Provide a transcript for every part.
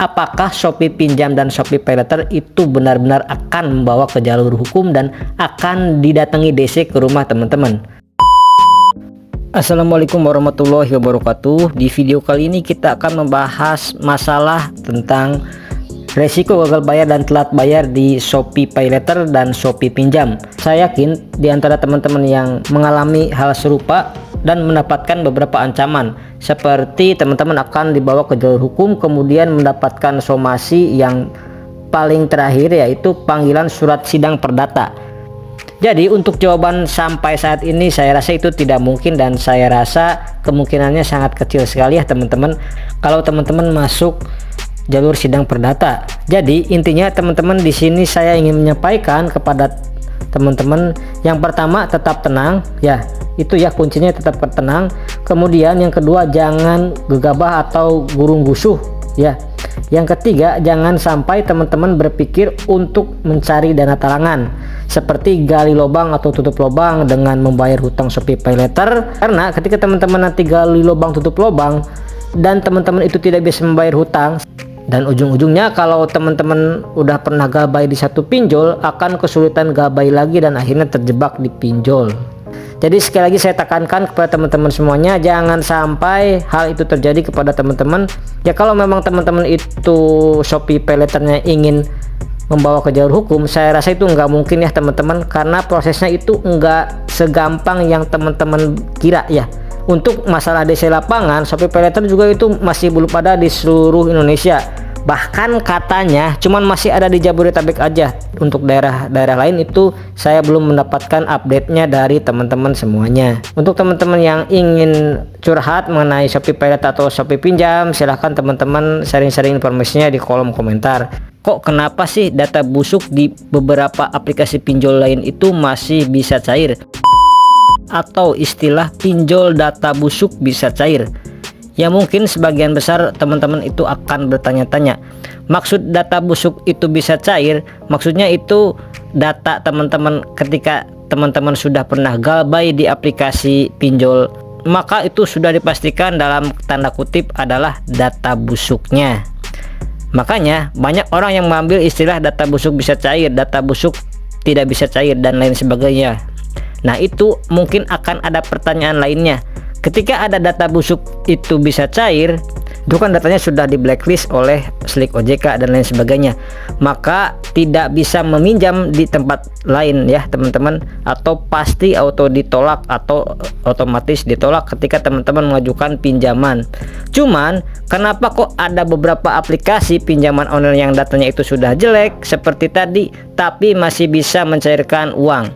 apakah Shopee Pinjam dan Shopee PayLater itu benar-benar akan membawa ke jalur hukum dan akan didatangi DC ke rumah teman-teman. Assalamualaikum warahmatullahi wabarakatuh. Di video kali ini kita akan membahas masalah tentang resiko gagal bayar dan telat bayar di Shopee PayLater dan Shopee Pinjam. Saya yakin di antara teman-teman yang mengalami hal serupa dan mendapatkan beberapa ancaman, seperti teman-teman akan dibawa ke jalur hukum, kemudian mendapatkan somasi yang paling terakhir yaitu panggilan surat sidang perdata. Jadi untuk jawaban sampai saat ini saya rasa itu tidak mungkin, dan saya rasa kemungkinannya sangat kecil sekali ya teman-teman kalau teman-teman masuk jalur sidang perdata. Jadi intinya teman-teman di sini saya ingin menyampaikan kepada teman-teman, yang pertama tetap tenang ya, itu ya kuncinya, tetap tenang. Kemudian yang kedua, jangan gegabah atau gurung gusuh ya. Yang ketiga, jangan sampai teman-teman berpikir untuk mencari dana talangan seperti gali lubang atau tutup lubang dengan membayar hutang Shopee PayLater, karena ketika teman-teman nanti gali lubang tutup lubang dan teman-teman itu tidak bisa membayar hutang, dan ujung-ujungnya kalau teman-teman udah pernah gabay di satu pinjol akan kesulitan gabay lagi dan akhirnya terjebak di pinjol. Jadi sekali lagi saya tekankan kepada teman-teman semuanya, jangan sampai hal itu terjadi kepada teman-teman. Ya kalau memang teman-teman itu Shopee PayLaternya ingin membawa ke jalur hukum, saya rasa itu nggak mungkin ya teman-teman, karena prosesnya itu nggak segampang yang teman-teman kira ya. Untuk masalah DC lapangan, Shopee PayLater juga itu masih belum ada di seluruh Indonesia. Bahkan katanya cuman masih ada di Jabodetabek aja. Untuk daerah-daerah lain itu saya belum mendapatkan update-nya dari teman-teman semuanya. Untuk teman-teman yang ingin curhat mengenai Shopee PayLater atau Shopee Pinjam, silahkan teman-teman sharing-sharing informasinya di kolom komentar. Kok kenapa sih data busuk di beberapa aplikasi pinjol lain itu masih bisa cair? Atau istilah pinjol data busuk bisa cair? Ya mungkin sebagian besar teman-teman itu akan bertanya-tanya, maksud data busuk itu bisa cair, maksudnya itu data teman-teman ketika teman-teman sudah pernah galbay di aplikasi pinjol, maka itu sudah dipastikan dalam tanda kutip adalah data busuknya. Makanya banyak orang yang mengambil istilah data busuk bisa cair, data busuk tidak bisa cair, dan lain sebagainya. Nah itu mungkin akan ada pertanyaan lainnya. Ketika ada data busuk itu bisa cair, itu kan datanya sudah di blacklist oleh Slick OJK dan lain sebagainya, maka tidak bisa meminjam di tempat lain ya teman-teman, atau pasti auto ditolak atau otomatis ditolak ketika teman-teman mengajukan pinjaman. Cuman kenapa kok ada beberapa aplikasi pinjaman online yang datanya itu sudah jelek seperti tadi tapi masih bisa mencairkan uang?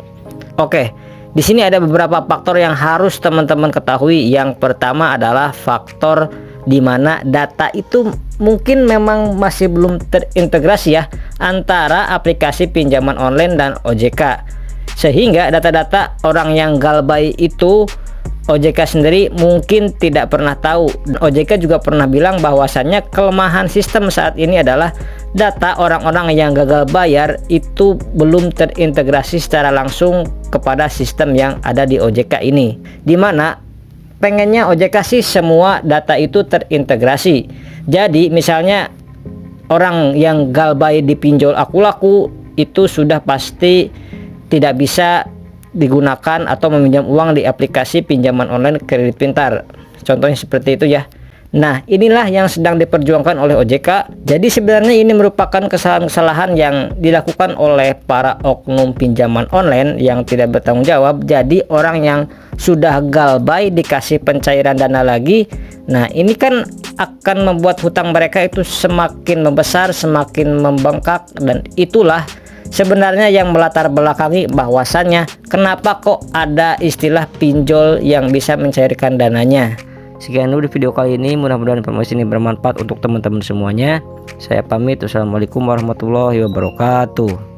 Oke, di sini ada beberapa faktor yang harus teman-teman ketahui. Yang pertama adalah faktor di mana data itu mungkin memang masih belum terintegrasi ya antara aplikasi pinjaman online dan OJK, sehingga data-data orang yang galbay itu OJK sendiri mungkin tidak pernah tahu. OJK juga pernah bilang bahwasannya kelemahan sistem saat ini adalah data orang-orang yang gagal bayar itu belum terintegrasi secara langsung kepada sistem yang ada di OJK ini, dimana pengennya OJK sih semua data itu terintegrasi. Jadi misalnya orang yang galbay di pinjol Aku Laku itu sudah pasti tidak bisa digunakan atau meminjam uang di aplikasi pinjaman online Kredit Pintar, contohnya seperti itu ya. Nah inilah yang sedang diperjuangkan oleh OJK. Jadi sebenarnya ini merupakan kesalahan-kesalahan yang dilakukan oleh para oknum pinjaman online yang tidak bertanggung jawab. Jadi orang yang sudah galbay dikasih pencairan dana lagi, nah ini kan akan membuat hutang mereka itu semakin membesar, semakin membengkak, dan itulah sebenarnya yang melatar belakangi bahwasannya kenapa kok ada istilah pinjol yang bisa mencairkan dananya. Sekian dulu di video kali ini, mudah-mudahan informasi ini bermanfaat untuk teman-teman semuanya. Saya pamit, wassalamualaikum warahmatullahi wabarakatuh.